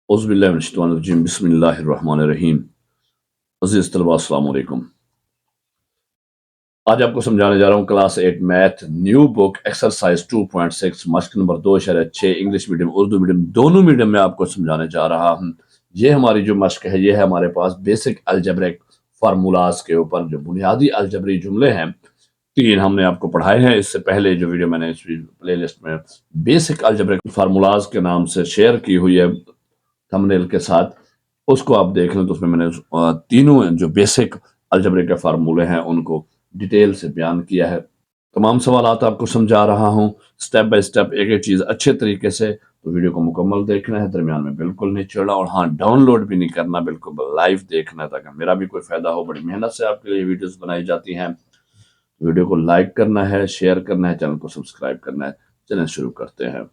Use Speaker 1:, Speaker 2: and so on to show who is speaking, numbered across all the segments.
Speaker 1: औज़ुबिल्लाहिमिनश्शैतानिर्रजीम बिस्मिल्लाहिर्रहमानिर्रहीम। अज़ीज़ तलबा अस्सलाम वालेकुम। आज आपको समझाने जा रहा हूँ class 8 math new book exercise 2.6 मश्क नंबर 2/6 इंग्लिश मीडियम उर्दू मीडियम दोनों मीडियम में आपको समझाने जा रहा हूँ। ये हमारी जो मश्क है ये है हमारे पास बेसिक अलजेब्रिक फार्मूलाज के ऊपर जो बुनियादी अलजबरी जुमले हैं। तीन हमने आपको पढ़ाए हैं इससे पहले जो वीडियो मैंने इस प्ले लिस्ट में बेसिक अलजेब्रिक फार्मूलाज के नाम से शेयर की हुई है थंबनेल के साथ, उसको आप देख लें तो उसमें मैंने तीनों जो बेसिक अलजबरे के फार्मूले हैं उनको डिटेल से बयान किया है। तमाम सवालात आपको समझा रहा हूँ स्टेप बाय स्टेप एक एक चीज़ अच्छे तरीके से, तो वीडियो को मुकम्मल देखना है, दरमियान में बिल्कुल नहीं छोड़ना और हाँ डाउनलोड भी नहीं करना, बिल्कुल लाइव देखना है ताकि मेरा भी कोई फ़ायदा हो। बड़ी मेहनत से आपके लिए वीडियोस बनाई जाती हैं। वीडियो को लाइक करना है, शेयर करना है, चैनल को सब्सक्राइब करना है। चलें शुरू करते हैं।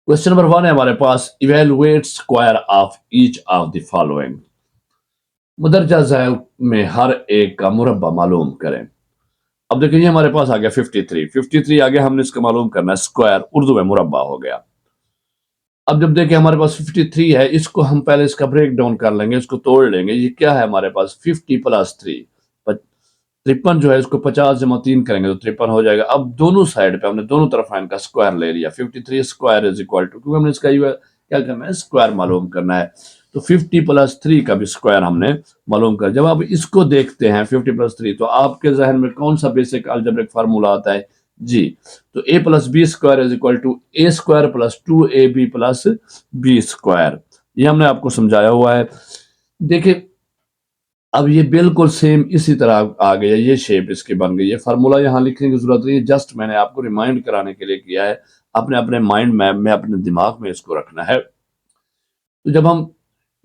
Speaker 1: क्वेश्चन नंबर 1 है हमारे पास, evaluate square of each of the following. मुदरजा ज़ैल में हर एक का मुरब्बा मालूम करें। अब देखिए हमारे पास आ गया 53 आ गया, हमने इसका मालूम करना है स्क्वायर, उर्दू में मुरब्बा हो गया। अब जब देखिए हमारे पास 53 है, इसको हम पहले इसका ब्रेक डाउन कर लेंगे, इसको तोड़ लेंगे। ये क्या है हमारे पास 50 + 3 53 जो है इसको 50 जमा 3 करेंगे तो 53 हो जाएगा। अब दोनों साइड पे हमने दोनों तरफ इनका स्क्वायर ले लिया। 53 स्क्वायर इज इक्वल टू, क्योंकि हमने इसका क्या करना है स्क्वायर मालूम करना है, तो 50 + 3 का भी स्क्वायर हमने मालूम कर। जब आप इसको देखते हैं 50 + 3 तो आपके जहन में कौन सा बेसिक अलजेब्रिक फार्मूला आता है जी, तो a + b² is equal to a² + 2ab + b²। ये हमने आपको समझाया हुआ है। देखिए अब ये बिल्कुल सेम इसी तरह आ गया, ये शेप इसकी बन गई है। फार्मूला यहाँ लिखने की जरूरत नहीं है, जस्ट मैंने आपको रिमाइंड कराने के लिए किया है। अपने अपने माइंड मैप में अपने दिमाग में इसको रखना है। तो जब हम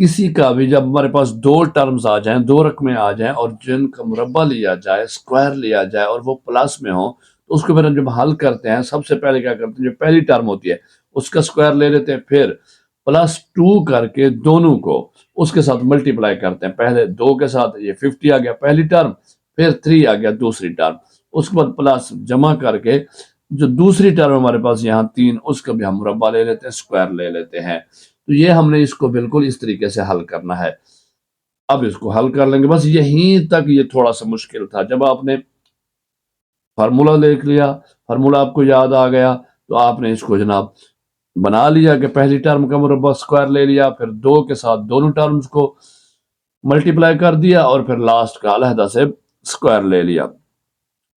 Speaker 1: किसी का भी, जब हमारे पास दो टर्म्स आ जाएं, दो रकमें आ जाएं और जिनका मुरब्बा लिया जाए, स्क्वायर लिया जाए और वो प्लस में हो, तो उसको फिर जब हल करते हैं सबसे पहले क्या करते हैं, जो पहली टर्म होती है उसका स्क्वायर ले लेते हैं, फिर +2 करके दोनों को उसके साथ मल्टीप्लाई करते हैं। पहले 2 के साथ ये 50 आ गया पहली टर्म, फिर 3 आ गया दूसरी टर्म, उसके बाद प्लस जमा करके जो दूसरी टर्म हमारे पास यहाँ 3, उसका भी हम मुरब्बा ले लेते हैं, स्क्वायर ले लेते हैं। तो ये हमने इसको बिल्कुल इस तरीके से हल करना है। अब इसको हल कर लेंगे, बस यहीं तक ये थोड़ा सा मुश्किल था। जब आपने फार्मूला देख लिया, फार्मूला आपको याद आ गया, तो आपने इसको जनाब बना लिया कि पहली टर्म का मुरब्बा स्क्वायर ले लिया, फिर 2 के साथ दोनों टर्म्स को मल्टीप्लाई कर दिया और फिर लास्ट का अलहदा से स्क्वायर ले लिया।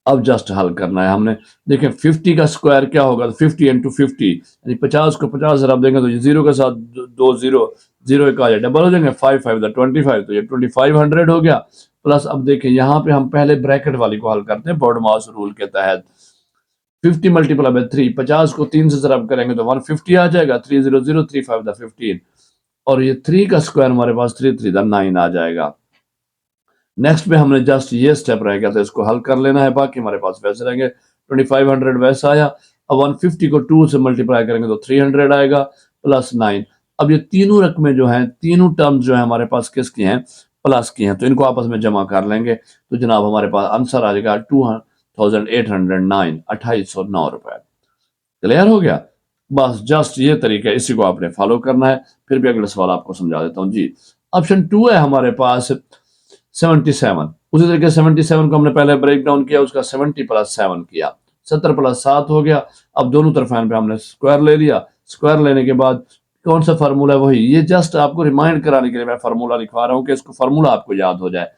Speaker 1: अब जस्ट हल करना है हमने। देखें 50 का स्क्वायर क्या होगा, 50 × 50 यानी 50 को 50 से रब देंगे तो ये 0 के साथ 2 0 0 एक आ जाए, डबल हो जाएंगे 5 5 25, तो ये 2500 हो गया। प्लस अब देखें यहाँ पे हम पहले ब्रैकेट वाली को हल करते हैं बॉडमास रूल के तहत। 50 × 3, 50 को 3 से रब करेंगे तो 150 आ जाएगा, 3 0 0 3 5 15, और ये 3 का स्क्वायर हमारे पास 3 3 9 आ जाएगा। नेक्स्ट में हमने जस्ट ये स्टेप रह गया था, इसको हल कर लेना है, बाकी हमारे पास वैसे रहेंगे। 2500 वैसा आया। अब 150 को 2 से मल्टीप्लाई करेंगे तो 300 आएगा प्लस 9। अब ये तीनों रकमें जो हैं, तीनों टर्म्स जो है हमारे पास किसकी हैं, प्लस की हैं, तो इनको आपस में जमा कर लेंगे तो जनाब हमारे पास आंसर आ जाएगा 2809, 2809 रुपए। क्लियर हो गया। बस जस्ट ये तरीका है, इसी को आपने फॉलो करना है। फिर भी अगला सवाल आपको समझा देता हूँ जी। ऑप्शन 2 है हमारे पास 77। उसी तरीके 77 को हमने पहले ब्रेक डाउन किया, उसका 70 + 7 किया, 70 + 7 हो गया। अब दोनों तरफ पे हमने स्क्वायर ले लिया। स्क्वायर लेने के बाद कौन सा फार्मूला है, वही। ये जस्ट आपको रिमाइंड कराने के लिए मैं फार्मूला लिखवा रहा हूँ कि इसको फार्मूला आपको याद हो जाए।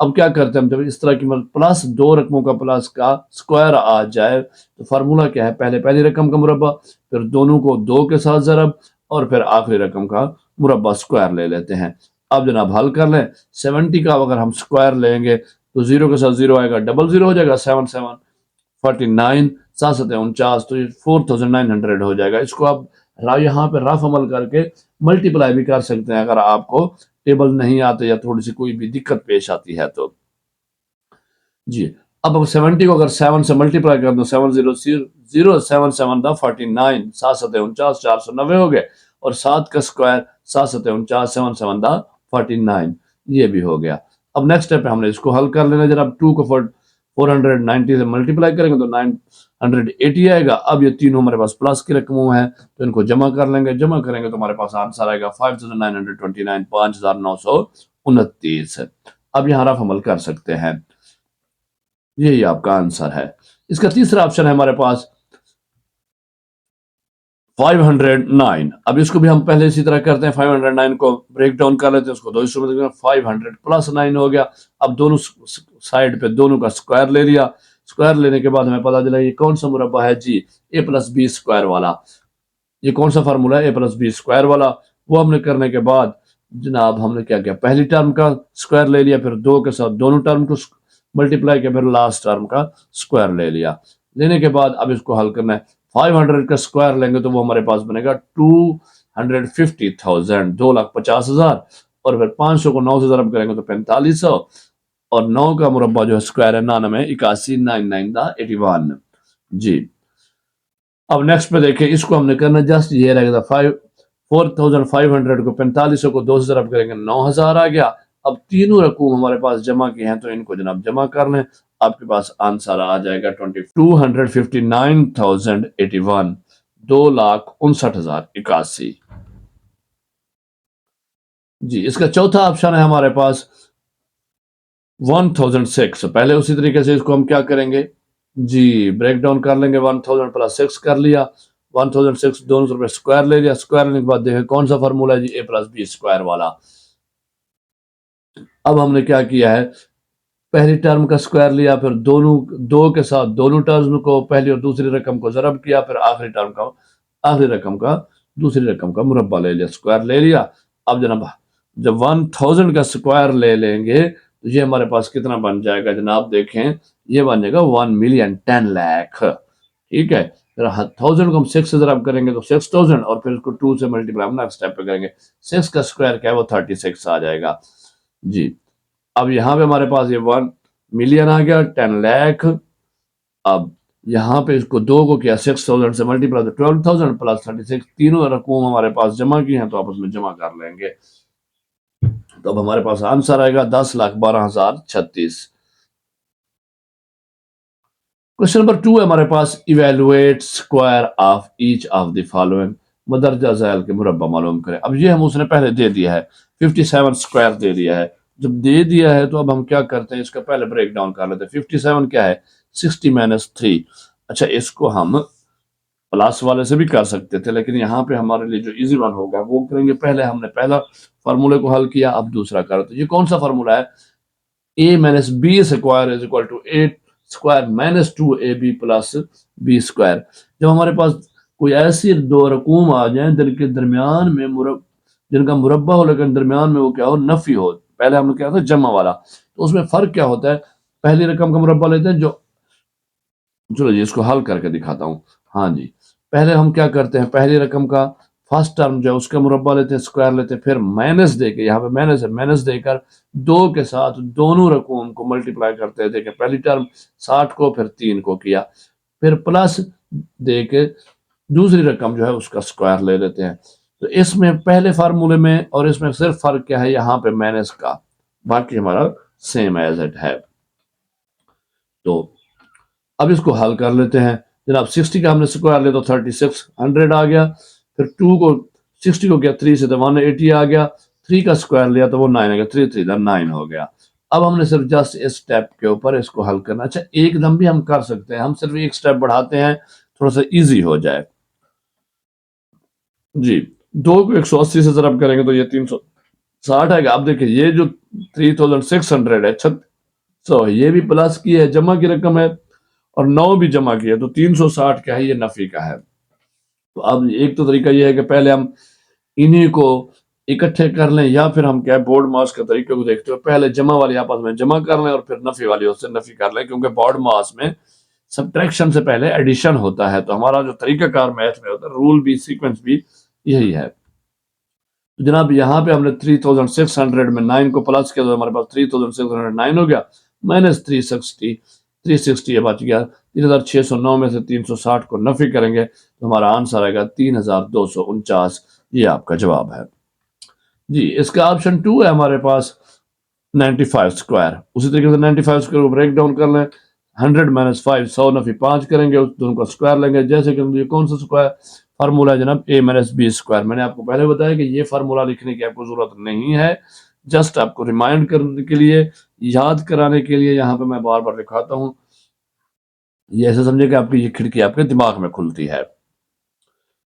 Speaker 1: अब क्या करते हैं हम, जब इस तरह की मतलब प्लस दो रकमों का प्लस का स्क्वायर आ जाए तो फार्मूला क्या है, पहले पहली रकम का मुरब्बा, फिर दोनों को 2 के साथ ज़रब, और फिर आखिरी रकम का मुरब्बा स्क्वायर ले लेते हैं। अब जनाब हल कर लें। 70 का अगर हम स्क्वायर लेंगे तो 0 के साथ 0 आएगा, डबल 0 हो जाएगा, 7 7 49, 7 7 49, तो ये 4900 हो जाएगा। इसको आप यहाँ पे रफ अमल करके मल्टीप्लाई भी कर सकते हैं अगर आपको टेबल नहीं आते या थोड़ी सी कोई भी दिक्कत पेश आती है तो जी। अब 70 को अगर 7 से मल्टीप्लाई कर दो, 7 0 0 7 7 49, 7 7 49, 490 हो गए, और 7 का स्क्वायर 7 7 49, 7 7 49, ये भी हो गया। अब नेक्स्ट स्टेप पे हमने इसको हल कर लेना जरा। 2 को 490 से मल्टीप्लाई करेंगे तो 980 आएगा। अब ये तीनों हमारे पास प्लस की रकमों है तो इनको जमा कर लेंगे, जमा करेंगे तो हमारे पास आंसर आएगा 5929, 5929। अब यहाँ रफ अमल कर सकते हैं, यही आपका आंसर है। इसका तीसरा ऑप्शन है हमारे पास 509। अब इसको भी हम पहले इसी तरह करते हैं, 509 को ब्रेक डाउन कर लेते हैं, उसको दो हिस्सों में 500 प्लस 9 हो गया। अब दोनों साइड पे दोनों का स्क्वायर ले लिया। स्क्वायर लेने के बाद हमें पता चला ये कौन सा मुरब्बा है जी, a प्लस बी स्क्वायर वाला। ये कौन सा फार्मूला है, a प्लस बी स्क्वायर वाला। वो हमने करने के बाद जनाब हमने क्या किया, पहली टर्म का स्क्वायर ले लिया, फिर दो के साथ दोनों टर्म को मल्टीप्लाई किया, फिर लास्ट टर्म का स्क्वायर ले लिया। लेने के बाद अब इसको हल करना है। 500 का स्क्वायर लेंगे तो वो हमारे पास बनेगा 250,000, 2,50,000। और फिर 500 को 9 से ज़रब करेंगे तो 4500, और 9 का मुरब्बा जो है स्क्वायर है 9 में 81, 9 81 जी। अब नेक्स्ट पे देखें, इसको हमने करना जस्ट ये रहेगा 4,500 को 4500 को 2 से ज़रब करेंगे 9,000 आ गया। अब तीनों रकूम हमारे पास जमा की हैं तो इनको जनाब जमा कर लें, आपके पास आंसर आ जाएगा 259,081, 2,59,081 जी। इसका चौथा ऑप्शन है हमारे पास 1006। पहले उसी तरीके से इसको हम क्या करेंगे जी, ब्रेक डाउन कर लेंगे। 1000 प्लस 6 कर लिया, 1006 दोनों तरफ स्क्वायर ले लिया। स्क्वायर लेने के बाद देखें कौन सा फार्मूला है जी, a प्लस बी स्क्वायर वाला। अब हमने क्या किया है, पहली टर्म का स्क्वायर लिया, फिर दोनों दो के साथ दोनों टर्म को पहली और दूसरी रकम को ज़रब किया, फिर आखिरी टर्म का आखिरी रकम का दूसरी रकम का मुरब्बा ले लिया, स्क्वायर ले लिया। अब जनाब जब 1000 का स्क्वायर ले लेंगे तो ये हमारे पास कितना बन जाएगा जनाब, देखें ये बन जाएगा 1,000,000, 10 लाख। ठीक है, 1000 को हम 6 से ज़रब करेंगे तो 6000, और फिर उसको 2 से मल्टीप्लाई हम नेक्स्ट स्टेप पे करेंगे। 6 का स्क्वायर क्या है, वो 36 आ जाएगा जी। अब यहाँ पे हमारे पास ये 1,000,000 आ गया, 10 लाख। अब यहाँ पे इसको दो को किया 6000 से मल्टीप्लाई तो 12,000 प्लस 36, तीनों रकूम हमारे पास जमा की हैं तो आपस में जमा कर लेंगे। तो अब हमारे पास आंसर आएगा 10,12,036। क्वेश्चन नंबर 2 है हमारे पास, evaluate square of each of the following. मदरजा ज़ैल के मुरब्बा मालूम करें। अब ये हम उसने पहले दे दिया है, 57 स्क्वायर दे दिया है। जब दे दिया है तो अब हम क्या करते हैं, इसका पहले ब्रेक डाउन कर लेते हैं। 57 क्या है, 60 माइनस 3। अच्छा, इसको हम प्लस वाले से भी कर सकते थे, लेकिन यहाँ पे हमारे लिए जो इजी वन होगा वो करेंगे। पहले हमने पहला फार्मूले को हल किया, अब दूसरा कर। तो ये कौन सा फार्मूला है, a minus b square is equal to 8 square minus 2ab plus b square. जब हमारे पास कोई ऐसी दो रकूम आ जाए जिनके दरमियान में जिनका मुरब्बा हो लेकिन दरमियान में वो क्या हो, नफी हो। पहले हमने क्या था, जमा वाला। तो उसमें फर्क क्या होता है, पहली रकम का मुरब्बा लेते हैं जो, चलो जी इसको हल करके दिखाता हूँ। हाँ जी, पहले हम क्या करते हैं, पहली रकम का फर्स्ट टर्म जो है उसका मुरब्बा लेते हैं, स्क्वायर लेते हैं, फिर माइनस देके, यहाँ पे माइनस है, माइनस देकर दो के साथ दोनों रकूम को मल्टीप्लाई करते हैं। देखें पहली टर्म 60 को फिर 3 को किया, फिर प्लस दे के दूसरी रकम जो है उसका स्क्वायर ले लेते हैं। तो इसमें पहले फार्मूले में और इसमें सिर्फ फर्क क्या है, यहाँ पे माइनस का, बाकी हमारा सेम एज इट है। तो अब इसको हल कर लेते हैं जनाब। 60 का हमने स्क्वायर लिया तो 3600 आ गया, फिर 2 को 60 को किया 3 से तो 180 आ गया, 3 का स्क्वायर लिया तो वो 9 आ गया, 3 3 9 हो गया। अब हमने सिर्फ जस्ट इस स्टेप के ऊपर इसको हल करना। अच्छा, एकदम भी हम कर सकते हैं, हम सिर्फ एक स्टेप बढ़ाते हैं थोड़ा सा इजी हो जाए जी। 2 को 180 से ज़रब करेंगे तो ये 360 आएगा। अब देखिए ये जो 3600 है, 600 ये भी प्लस की है, जमा की रकम है, और 9 भी जमा किया तो 360 क्या है, ये नफी का है। तो अब एक तो तरीका ये है कि पहले हम इन्हीं को इकट्ठे कर लें, या फिर हम क्या बोर्ड मास के तरीके को देखते हुए पहले जमा वाली आपस में जमा कर लें और फिर नफी वाली उससे नफी कर लें, क्योंकि बोर्ड मास में सब्ट्रैक्शन से पहले एडिशन होता है। तो हमारा जो तरीकाकार मैथ में होता है, रूल भी सीक्वेंस भी यही है। तो जनाब यहाँ पे हमने 3600 में 9 को प्लस किया तो हमारे पास 3609 हो गया, माइनस 360 बच गया। 3609 में से 360 को नफी करेंगे तो हमारा आंसर आएगा 3249। ये आपका जवाब है जी। इसका ऑप्शन 2 है हमारे पास 95 स्क्वायर। उसी तरीके से 95 स्क्वायर को ब्रेक डाउन कर लें, 100 माइनस 5 100 नफी 5 करेंगे, उस दोनों का स्क्वायर लेंगे। जैसे कि ये कौन सा स्क्वायर फार्मूला है जनाब, a माइनस बी स्क्वायर। मैंने आपको पहले बताया कि ये फार्मूला लिखने की आपको जरूरत नहीं है, जस्ट आपको रिमाइंड करने के लिए, याद कराने के लिए यहाँ पे मैं बार बार दिखाता हूँ। ये ऐसे समझे कि आपकी ये खिड़की आपके दिमाग में खुलती है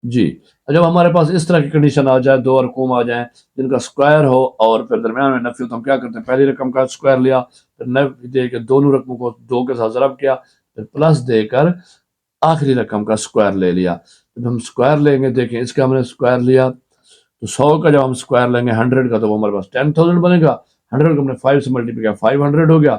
Speaker 1: जी। जब हमारे पास इस तरह की कंडीशन आ जाए, दो रकूम आ जाए जिनका स्क्वायर हो और फिर दरमियान में नफी हो, तो हम क्या करते हैं, पहली रकम का स्क्वायर लिया, फिर नफी देकर दोनों रकमों को दो के साथ ज़रब किया, फिर प्लस देकर आखिरी रकम का स्क्वायर ले लिया। जब हम स्क्वायर लेंगे, देखें इसका हमने स्क्वायर लिया तो 100 का जब हम स्क्वायर लेंगे 100 का, तो वो हमारे पास 10,000 बनेगा। 100 को हमने 5 से मल्टीप्लाई किया, 500 हो गया।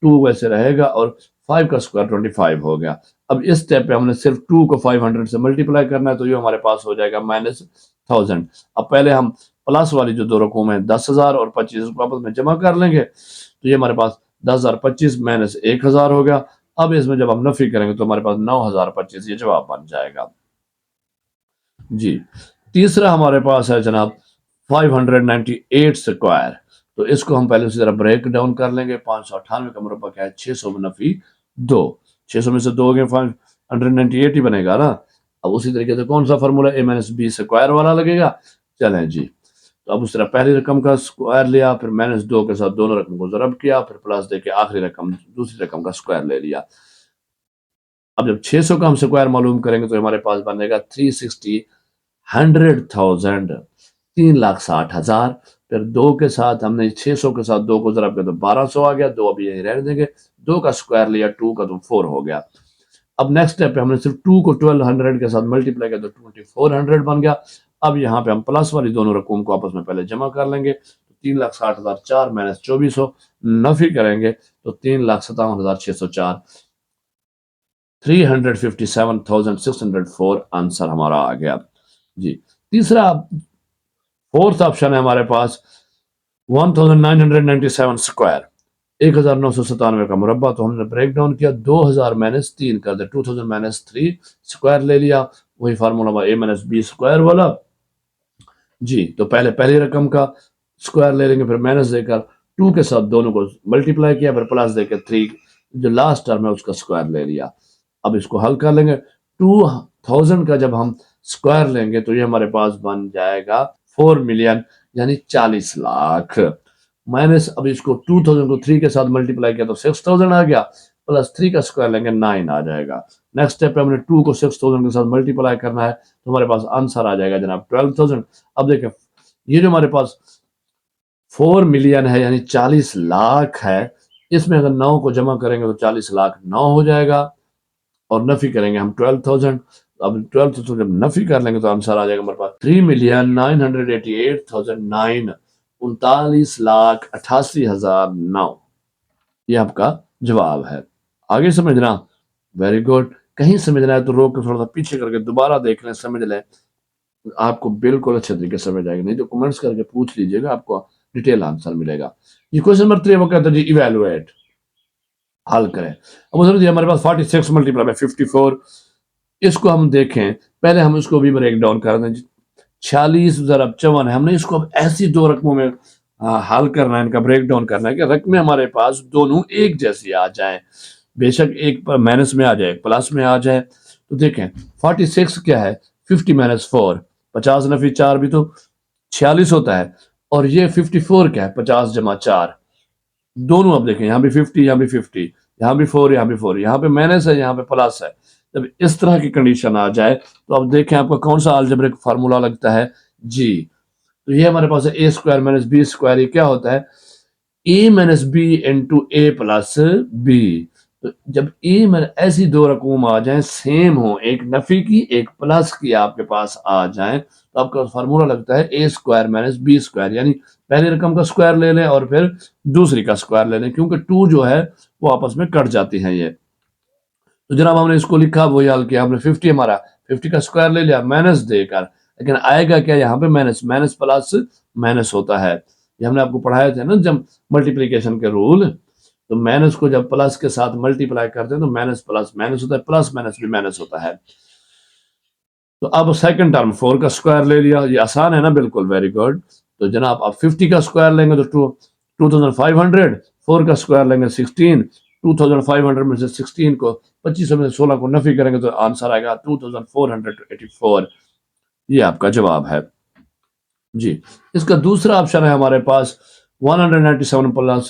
Speaker 1: 2 वैसे रहेगा और 5 का स्क्वायर 25 हो गया। अब इस स्टेप पे हमने सिर्फ 2 को 500 से मल्टीप्लाई करना है, तो ये हमारे पास हो जाएगा -1000। अब पहले हम प्लस वाली जो दो रकूम है 10,000 और 25 को आपस में जमा कर लेंगे, तो ये हमारे पास 10,000 25 माइनस 1,000 हो गया। अब इसमें जब हम नफी करेंगे तो हमारे पास 9,025 ये जवाब बन जाएगा जी। तीसरा हमारे पास है जनाब 598 स्क्वायर। तो इसको हम पहले उसी तरह ब्रेक डाउन कर लेंगे। 598 का मुरब्बा क्या है, 600 नफी 2। 600 में से 2 गए 598 ही बनेगा ना। अब उसी तरीके से कौन सा formula, a minus b square वाला लगेगा। चलें जी, तो अब उस तरह पहली रकम का स्क्वायर लिया, फिर -2 के साथ दोनों रकम को ज़रब किया, फिर प्लस देके आखिरी रकम दूसरी रकम का स्क्वायर ले लिया। अब जब 600 का हम स्क्वायर मालूम करेंगे तो हमारे पास बनेगा 360 100,000 3,60,000। फिर 2 के साथ हमने 600 के साथ 2 को ज़रब किया तो 1200 आ गया। 2 अभी यहीं रहने देंगे। 2 का स्क्वायर लिया, 2 का तो 4 हो गया। अब नेक्स्ट स्टेप पे हमने सिर्फ 2 को 1200 के साथ मल्टीप्लाई किया तो 2400 बन गया। अब यहाँ पे हम प्लस वाली दोनों रकूम को आपस में पहले जमा कर लेंगे। तो 3,60,000 4 माइनस 2400 नफी करेंगे तो 3,57,604 357,604 आंसर हमारा आ गया जी। तीसरा फोर्थ ऑप्शन है हमारे पास 1997 स्क्वायर, 1997 का मुरब्बा। तो हमने ब्रेक डाउन किया, 2000 माइनस 3 कर दे, 2000 माइनस 3 स्क्वायर ले लिया। वही formula a minus b square वाला जी। तो पहले पहली रकम का स्क्वायर ले लेंगे, फिर माइनस देकर 2 के साथ दोनों को मल्टीप्लाई किया, फिर प्लस देकर 3 जो लास्ट टर्म है उसका स्क्वायर ले लिया। अब इसको हल कर लेंगे। 2000 का जब हम स्क्वायर लेंगे तो ये हमारे पास बन जाएगा 4 मिलियन यानी 40 लाख। माइनस अब इसको 2000 को 3 के साथ मल्टीप्लाई किया तो 6000 आ गया, प्लस 3 का स्क्वायर लेंगे 9 आ जाएगा। नेक्स्ट स्टेप पे हमने 2 को 6000 के साथ मल्टीप्लाई करना है तो हमारे पास आंसर आ जाएगा जनाब 12,000। अब देखें ये जो हमारे पास 4 मिलियन है यानी 40 लाख है, इसमें अगर 9 को जमा करेंगे तो 40 लाख 9 हो जाएगा और नफी करेंगे हम 12,000। अब 12,000 जब नफी कर लेंगे तो आंसर आ जाएगा हमारे पास 3,988,009 39,88,009। ये आपका जवाब है। आगे समझना, वेरी गुड। कहीं समझना है तो रोक के थोड़ा सा पीछे करके दोबारा देख लें, समझ लें, आपको बिल्कुल अच्छे तरीके से समझ आएगा। नहीं तो कमेंट्स करके पूछ लीजिएगा, आपको डिटेल आंसर मिलेगा। ये क्वेश्चन नंबर 3 वो कहता है जी इवेलुएट, हल करें। अब उधर हमारे पास 46 मल्टीप्लाई बाय 54, इसको हम देखें, पहले हम इसको भी ब्रेक डाउन कर दें। 46 ज़रब 54 है, हमने इसको अब ऐसी दो रकमों में हल करना है, इनका ब्रेक डाउन करना है कि रकमें हमारे पास दोनों एक जैसी आ जाएं। बेशक एक माइनस में आ जाए, प्लस में आ जाए। तो देखें 46 क्या है, 50 माइनस 4, 50 नफी 4 भी तो 46 होता है। और ये 54 क्या है, 50 जमा 4। दोनों अब देखें, यहाँ भी 50, यहाँ भी 50, यहाँ भी 4, यहाँ भी 4, यहाँ पे माइनस है, यहाँ पे प्लस है। जब इस तरह की कंडीशन आ जाए तो अब देखें आपका कौन सा अलजेब्रिक फार्मूला लगता है जी। तो ये हमारे पास है ए स्क्वायर माइनस बी स्क्वायर। ये क्या होता है, ए minus B into A plus b. तो जब ए में ऐसी दो रकूम आ जाएं सेम हो, एक नफी की एक प्लस की आपके पास आ जाएं, तो आपका फार्मूला लगता है ए स्क्वायर माइनस बी स्क्वायर। यानी पहली रकम का स्क्वायर ले लें और फिर दूसरी का स्क्वायर ले लें, क्योंकि 2 जो है वो आपस में कट जाती हैं ये। तो जनाब हमने इसको लिखा, वही हल किया हमने। 50 हमारा 50 का स्क्वायर ले लिया माइनस देकर, लेकिन आएगा क्या यहाँ पे, माइनस माइनस प्लस माइनस होता है। ये हमने आपको पढ़ाए थे ना जब मल्टीप्लीकेशन के रूल। तो माइनस को जब प्लस के साथ मल्टीप्लाई करते हैं तो माइनस प्लस माइनस होता है, प्लस माइनस भी माइनस होता है। तो अब सेकंड टर्म 4 का स्क्वायर ले लिया, ये आसान है ना, बिल्कुल वेरी गुड। तो जनाब आप 50 का स्क्वायर लेंगे तो 2500, 4 का स्क्वायर लेंगे 16, 2500 में से 16 को 2500 में से 16 को नफी करेंगे तो आंसर आएगा 2484। ये आपका जवाब है जी। इसका दूसरा ऑप्शन है हमारे पास 197 प्लस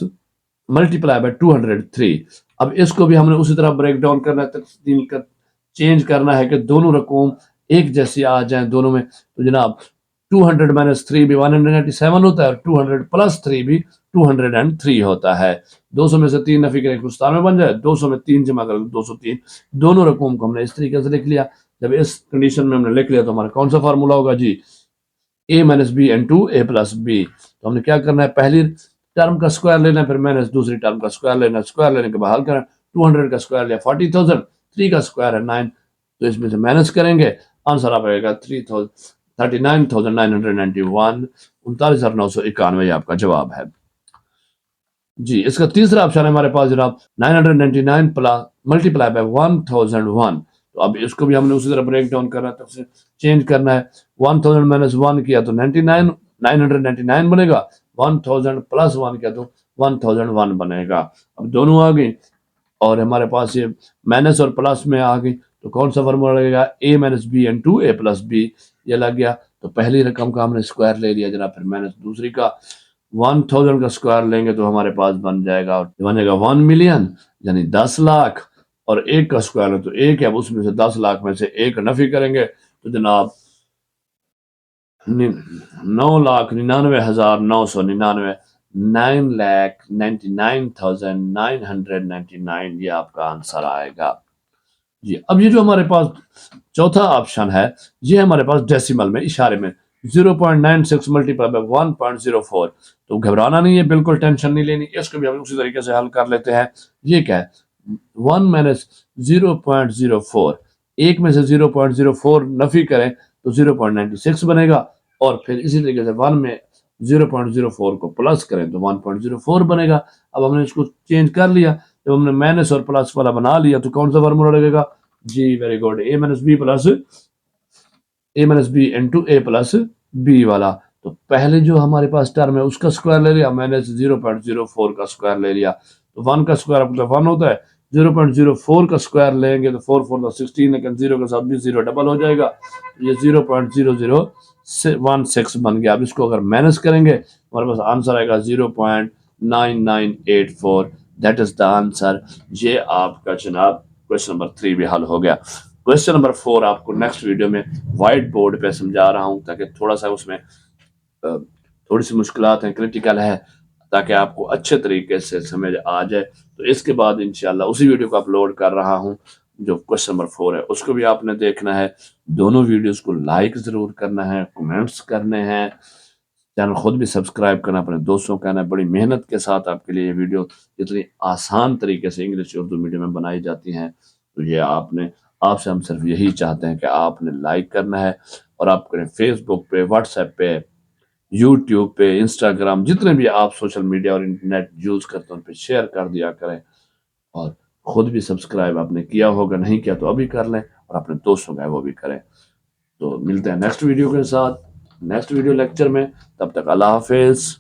Speaker 1: मल्टीप्लाई बाय 203। अब इसको भी हमने उसी तरह ब्रेक डाउन करना है, तकसीम कर चेंज करना है कि दोनों रकूम एक जैसी आ जाए दोनों में। तो जनाब 200 माइनस 3 भी 197 होता है और 200 प्लस 3 भी 203 होता है। 200 में से 3 नफी करें 97 बन जाए, 200 में 3 जमा करें 203। दोनों रकूम को हमने इस तरीके से लिख लिया। जब इस कंडीशन में हमने लिख लिया तो हमारा कौन सा फार्मूला होगा जी, a minus b into a plus b. तो हमने क्या करना है, पहली टर्म का स्क्वायर लेना है, फिर माइनस दूसरी टर्म का स्क्वायर लेना है। स्क्वायर लेने के बाद हल करना, 200 का स्क्वायर लिया 40,000, 3 का स्क्वायर है 9, तो इसमें से माइनस करेंगे, आंसर आ जाएगा 39,991, 39,991 आपका जवाब है जी। इसका तीसरा ऑप्शन है हमारे पास जनाब 999 प्लस मल्टीप्लाई बाय 1001। तो अब इसको भी हमने उसी तरह ब्रेक डाउन करना है, तो चेंज करना है। 1000 माइनस 1 किया तो 99 999 बनेगा, 1000 प्लस 1 किया तो 1001 बनेगा। अब दोनों आ गई और हमारे पास ये माइनस और प्लस में आ गई, तो कौन सा फॉर्मूला लगेगा, a minus b into a plus b, ये लग गया। तो पहली रकम का हमने स्क्वायर ले लिया जनाब, फिर माइनस दूसरी का 1000 का स्क्वायर लेंगे तो हमारे पास बनेगा 1 मिलियन यानी 10 लाख, और एक का स्क्वायर है तो एक है, अब उसमें से 10 लाख में से एक नफी करेंगे तो जनाब 9,99,999, 9,99,999 ये आपका आंसर आएगा जी। अब ये जो हमारे पास चौथा ऑप्शन है, ये हमारे पास डेसिमल में इशारे में 0.96 मल्टीप्लाई बाय 1.04। तो घबराना नहीं है, बिल्कुल टेंशन नहीं लेनी, इसको भी हम उसी तरीके से हल कर लेते हैं। ये क्या है, 1 माइनस 0.04, एक में से 0.04 नफी करें तो 0.96 बनेगा, और फिर इसी तरीके से 1 में 0.04 को प्लस करें तो 1.04 बनेगा। अब हमने इसको चेंज कर लिया, जब हमने माइनस और प्लस वाला बना लिया तो कौन सा फार्मूला लगेगा जी, very good, a minus B into A plus B वाला। तो पहले जो हमारे पास टर्म है उसका स्क्वायर ले लिया, माइनस 0.04 का स्क्वायर ले लिया, तो 1 का स्क्वायर अपना 1 होता है, 0.04 का स्क्वायर लेंगे तो 4 4 16, लेकिन 0 के साथ भी 0 डबल हो जाएगा, ये 0.0016 बन गया। अब इसको अगर माइनस करेंगे हमारे पास आंसर आएगा 0.9984, दैट इज द आंसर। ये आपका जनाब क्वेश्चन नंबर 3 भी हल हो गया। क्वेश्चन नंबर 4 आपको नेक्स्ट वीडियो में व्हाइट बोर्ड पे समझा रहा हूं, ताकि थोड़ा सा उसमें थोड़ी सी मुश्किलात हैं, क्रिटिकल है, ताकि आपको अच्छे तरीके से समझ आ जाए। तो इसके बाद इंशाल्लाह उसी वीडियो को अपलोड कर रहा हूं, जो क्वेश्चन नंबर 4 है उसको भी आपने देखना है। दोनों वीडियोस को लाइक ज़रूर करना है, कमेंट्स करने हैं, चैनल खुद भी सब्सक्राइब करना, अपने दोस्तों को कहना है। बड़ी मेहनत के साथ आपके लिए ये वीडियो इतनी आसान तरीके से इंग्लिश उर्दू मीडियम में बनाई जाती हैं, तो ये आपसे हम सिर्फ यही चाहते हैं कि आपने लाइक करना है, और आप करें फेसबुक पे, व्हाट्सएप पे, यूट्यूब पे, इंस्टाग्राम, जितने भी आप सोशल मीडिया और इंटरनेट यूज़ करते हैं उन पर शेयर कर दिया करें, और खुद भी सब्सक्राइब आपने किया होगा, नहीं किया तो अभी कर लें, और अपने दोस्तों का वो भी करें। तो मिलते हैं नेक्स्ट वीडियो के साथ, नेक्स्ट वीडियो लेक्चर में, तब तक अल्लाह हाफिज़।